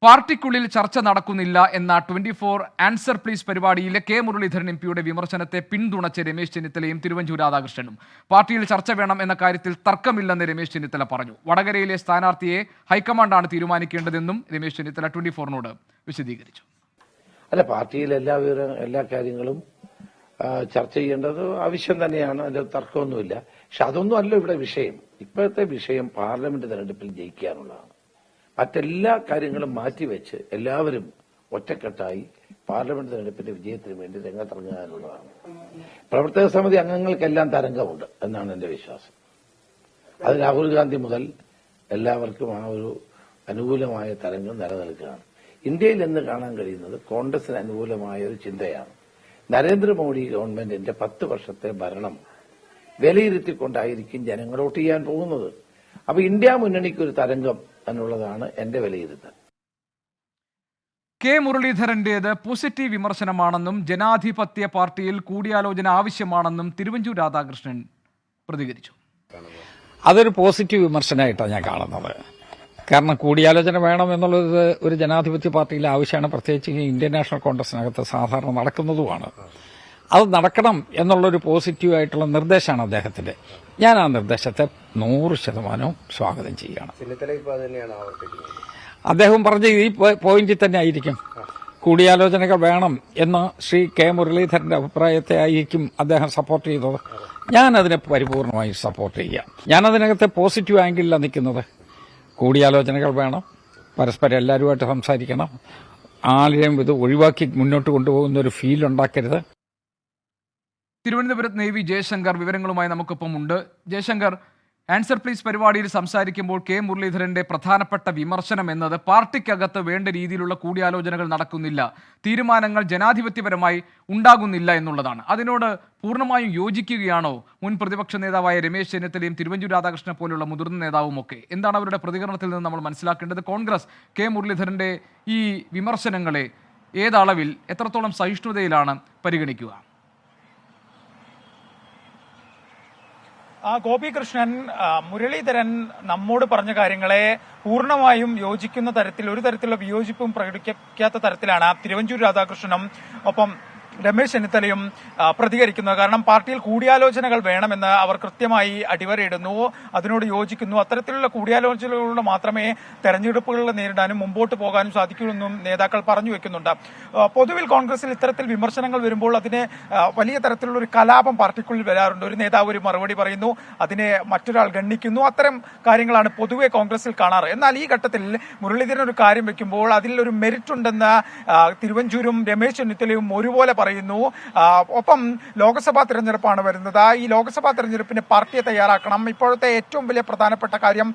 പാർട്ടിക്കുള്ളിൽ ചർച്ച നടക്കുന്നില്ല എന്ന 24 ആൻസർ പ്ലീസ് പരിപാടിയിലെ കെ മുരളീധരൻ എംപിയുടെ വിമർശനത്തെ പിന്തുണച്ച് രമേശ് ചെന്നിത്തലയും തിരുവഞ്ചൂർ രാധാകൃഷ്ണനും പാർട്ടിയിൽ ചർച്ച വേണം എന്ന കാര്യത്തിൽ തർക്കമില്ലെന്ന് രമേശ് ചെന്നിത്തല പറഞ്ഞു. വടകരയിലെ സ്ഥാനാർത്ഥിയെ ഹൈക്കമാൻഡാണ് തീരുമാനിക്കേണ്ടതെന്നും രമേശ് ചെന്നിത്തല 24നോട് വിശദീകരിച്ചു. അല്ല, പാർട്ടിയിൽ എല്ലാ കാര്യങ്ങളും ചർച്ച ചെയ്യേണ്ടത് ആവശ്യം തന്നെയാണ്. അതിൽ തർക്കമൊന്നുമില്ല. പക്ഷെ അതൊന്നും അല്ല ഇവിടെ വിഷയം. ഇപ്പോഴത്തെ വിഷയം പാർലമെന്റ് തെരഞ്ഞെടുപ്പിൽ ജയിക്കാനുള്ളതാണ്. മറ്റെല്ലാ കാര്യങ്ങളും മാറ്റിവെച്ച് എല്ലാവരും ഒറ്റക്കെട്ടായി പാർലമെന്റ് തെരഞ്ഞെടുപ്പിന്റെ വിജയത്തിന് വേണ്ടി രംഗത്തിറങ്ങാനുള്ളതാണ്. പ്രവർത്തക സമിതി അംഗങ്ങൾക്കെല്ലാം തരംഗമുണ്ട് എന്നാണ് എന്റെ വിശ്വാസം. അത് രാഹുൽ ഗാന്ധി മുതൽ എല്ലാവർക്കും ആ ഒരു അനുകൂലമായ തരംഗം നിലനിൽക്കുകയാണ്. ഇന്ത്യയിൽ എന്ന് കാണാൻ കഴിയുന്നത് കോൺഗ്രസിന് അനുകൂലമായ ഒരു ചിന്തയാണ്. നരേന്ദ്രമോദി ഗവൺമെന്റിന്റെ 10 വർഷത്തെ ഭരണം വിലയിരുത്തിക്കൊണ്ടായിരിക്കും ജനങ്ങൾ വോട്ട് ചെയ്യാൻ പോകുന്നത്. അപ്പൊ ഇന്ത്യ മുന്നണിക്ക് ഒരു തരംഗം എന്നുള്ളതാണ് എന്റെ വിലയിരുത്തൽ. കെ മുരളീധരന്റേത് പോസിറ്റീവ് വിമർശനമാണെന്നും ജനാധിപത്യ പാർട്ടിയിൽ കൂടിയാലോചന ആവശ്യമാണെന്നും തിരുവഞ്ചൂർ രാധാകൃഷ്ണൻ പ്രതികരിച്ചു. അതൊരു പോസിറ്റീവ് വിമർശനമായിട്ടാണ് ഞാൻ കാണുന്നത്. കാരണം കൂടിയാലോചന വേണം എന്നുള്ളത് ഒരു ജനാധിപത്യ പാർട്ടിയിലെ ആവശ്യമാണ്. പ്രത്യേകിച്ച് ഇന്ത്യൻ നാഷണൽ കോൺഗ്രസിനകത്ത് സാധാരണ നടക്കുന്നതുമാണ്. അത് നടക്കണം എന്നുള്ളൊരു പോസിറ്റീവായിട്ടുള്ള നിർദ്ദേശമാണ് അദ്ദേഹത്തിന്റെ. ഞാൻ ആ നിർദ്ദേശത്തെ 100% സ്വാഗതം ചെയ്യുകയാണ്. അദ്ദേഹം പറഞ്ഞ ഈ പോയിന്റിൽ തന്നെ ആയിരിക്കും കൂടിയാലോചനകൾ വേണം എന്ന് ശ്രീ കെ മുരളീധരന്റെ അഭിപ്രായത്തെ ആയിരിക്കും അദ്ദേഹം സപ്പോർട്ട് ചെയ്തത്. ഞാനതിനെ പരിപൂർണമായി സപ്പോർട്ട് ചെയ്യാം. ഞാനതിനകത്തെ പോസിറ്റീവ് ആംഗിളിലാണ് നിൽക്കുന്നത്. കൂടിയാലോചനകൾ വേണം, പരസ്പരം എല്ലാവരുമായിട്ട് സംസാരിക്കണം, ആരെയും ഇത് ഒഴിവാക്കി മുന്നോട്ട് കൊണ്ടുപോകുന്ന ഒരു ഫീൽ ഉണ്ടാക്കരുത്. തിരുവനന്തപുരത്ത് നേവി ജയശങ്കർ വിവരങ്ങളുമായി നമുക്കൊപ്പം ഉണ്ട്. ജയശങ്കർ, ആൻസർ പ്ലീസ് പരിപാടിയിൽ സംസാരിക്കുമ്പോൾ കെ മുരളീധരന്റെ പ്രധാനപ്പെട്ട വിമർശനം എന്നത് പാർട്ടിക്കകത്ത് വേണ്ട രീതിയിലുള്ള കൂടിയാലോചനകൾ നടക്കുന്നില്ല, തീരുമാനങ്ങൾ ജനാധിപത്യപരമായി ഉണ്ടാകുന്നില്ല എന്നുള്ളതാണ്. അതിനോട് പൂർണ്ണമായും യോജിക്കുകയാണോ മുൻ പ്രതിപക്ഷ നേതാവായ രമേശ് ചെന്നിത്തലയും തിരുവഞ്ചൂർ രാധാകൃഷ്ണനെ പോലുള്ള മുതിർന്ന നേതാവും ഒക്കെ? എന്താണ് അവരുടെ പ്രതികരണത്തിൽ നിന്ന് നമ്മൾ മനസ്സിലാക്കേണ്ടത്? കോൺഗ്രസ് കെ മുരളീധരന്റെ ഈ വിമർശനങ്ങളെ ഏതളവിൽ എത്രത്തോളം സഹിഷ്ണുതയിലാണ് പരിഗണിക്കുക? ഗോപികൃഷ്ണൻ, മുരളീധരൻ നമ്മോട് പറഞ്ഞ കാര്യങ്ങളെ പൂർണ്ണമായും യോജിക്കുന്ന തരത്തിൽ, ഒരു തരത്തിലുള്ള വിയോജിപ്പും പ്രകടിപ്പിക്കാത്ത തരത്തിലാണ് തിരുവഞ്ചൂർ രാധാകൃഷ്ണനും ഒപ്പം രമേശ് ചെന്നിത്തലയും പ്രതികരിക്കുന്നത്. കാരണം പാർട്ടിയിൽ കൂടിയാലോചനകൾ വേണമെന്ന് അവർ കൃത്യമായി അടിവരയിടുന്നു, അതിനോട് യോജിക്കുന്നു. അത്തരത്തിലുള്ള കൂടിയാലോചനകളിലൂടെ മാത്രമേ തെരഞ്ഞെടുപ്പുകൾ നേരിടാനും മുമ്പോട്ട് പോകാനും സാധിക്കൂ എന്നും നേതാക്കൾ പറഞ്ഞു വെക്കുന്നുണ്ട്. പൊതുവിൽ കോൺഗ്രസിൽ ഇത്തരത്തിൽ വിമർശനങ്ങൾ വരുമ്പോൾ അതിനെ വലിയ തരത്തിലുള്ള ഒരു കലാപം പാർട്ടിക്കുള്ളിൽ വരാറുണ്ട്. ഒരു നേതാവ് ഒരു മറുപടി പറയുന്നു, അതിനെ മറ്റൊരാൾ ഗണ്ണിക്കുന്നു. അത്തരം കാര്യങ്ങളാണ് പൊതുവെ കോൺഗ്രസിൽ കാണാറ്. എന്നാൽ ഈ ഘട്ടത്തിൽ മുരളീധരൻ ഒരു കാര്യം വെക്കുമ്പോൾ അതിൽ ഒരു മെറിറ്റ് ഉണ്ടെന്ന് തിരുവഞ്ചൂരും രമേശ് ചെന്നിത്തലയും ഒരുപോലെ പറയുന്നു. ഒപ്പം ലോക്സഭാ തെരഞ്ഞെടുപ്പാണ് വരുന്നത്. ഈ ലോക്സഭാ തെരഞ്ഞെടുപ്പിന് പാർട്ടിയെ തയ്യാറാക്കണം. ഇപ്പോഴത്തെ ഏറ്റവും വലിയ പ്രധാനപ്പെട്ട കാര്യം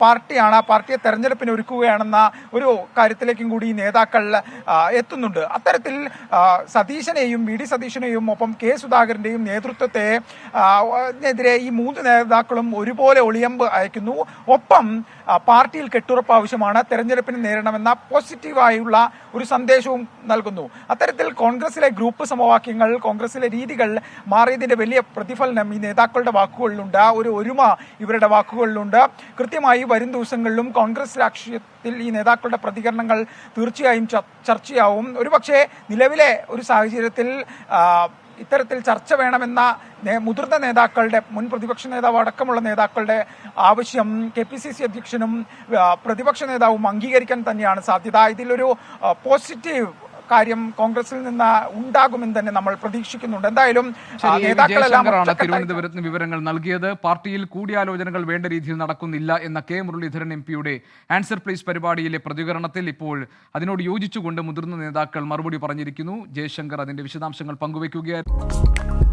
പാർട്ടിയാണ്. പാർട്ടിയെ തെരഞ്ഞെടുപ്പിന് ഒരുക്കുകയാണെന്ന ഒരു കാര്യത്തിലേക്കും കൂടി നേതാക്കൾ എത്തുന്നുണ്ട്. അത്തരത്തിൽ സതീശനെയും വി ഡി സതീശനെയും ഒപ്പം കെ സുധാകരന്റെയും നേതൃത്വത്തെ എതിരെ ഈ 3 നേതാക്കളും ഒരുപോലെ ഒളിയമ്പ് അയക്കുന്നു. ഒപ്പം പാർട്ടിയിൽ കെട്ടുറപ്പ് ആവശ്യമാണ്, തെരഞ്ഞെടുപ്പിന് നേരിടണമെന്ന പോസിറ്റീവായുള്ള ഒരു സന്ദേശവും നൽകുന്നു. അത്തരത്തിൽ കോൺഗ്രസിലെ ഗ്രൂപ്പ് സമവാക്യങ്ങൾ, കോൺഗ്രസിലെ രീതികൾ മാറിയതിന്റെ വലിയ പ്രതിഫലനം ഈ നേതാക്കളുടെ വാക്കുകളിലുണ്ട്. ഒരു ഒരുമ ഇവരുടെ വാക്കുകളിലുണ്ട്. കൃത്യമായി വരും ദിവസങ്ങളിലും കോൺഗ്രസ് രാഷ്ട്രീയത്തിൽ ഈ നേതാക്കളുടെ പ്രതികരണങ്ങൾ തീർച്ചയായും ചർച്ചയാവും. ഒരുപക്ഷെ നിലവിലെ ഒരു സാഹചര്യത്തിൽ ഇത്തരത്തിൽ ചർച്ച വേണമെന്ന മുതിർന്ന നേതാക്കളുടെ, മുൻ പ്രതിപക്ഷ നേതാവ് അടക്കമുള്ള നേതാക്കളുടെ ആവശ്യം KPCC അധ്യക്ഷനും പ്രതിപക്ഷ നേതാവും അംഗീകരിക്കാൻ തന്നെയാണ് സാധ്യത. ഇതിലൊരു പോസിറ്റീവ് കാര്യം കോൺഗ്രസിൽ നിന്ന് ഉണ്ടാകുമെന്ന് തന്നെ നമ്മൾ പ്രതീക്ഷിക്കുന്നുണ്ട്. എന്തായാലും നേതാക്കളെല്ലാം തിരുവനന്തപുരത്ത് വിവരങ്ങൾ നൽകിയത്. പാർട്ടിയിൽ കൂടിയാലോചനകൾ വേണ്ട രീതിയിൽ നടക്കുന്നില്ല എന്ന കെ മുരളീധരൻ എംപിയുടെ ആൻസർ പ്ലീസ് പരിപാടിയിലെ പ്രതികരണത്തിൽ ഇപ്പോൾ അതിനോട് യോജിച്ചുകൊണ്ട് മുതിർന്ന നേതാക്കൾ മറുപടി പറഞ്ഞിരിക്കുന്നു. ജയശങ്കർ അതിന്റെ വിശദാംശങ്ങൾ പങ്കുവയ്ക്കുകയായിരുന്നു.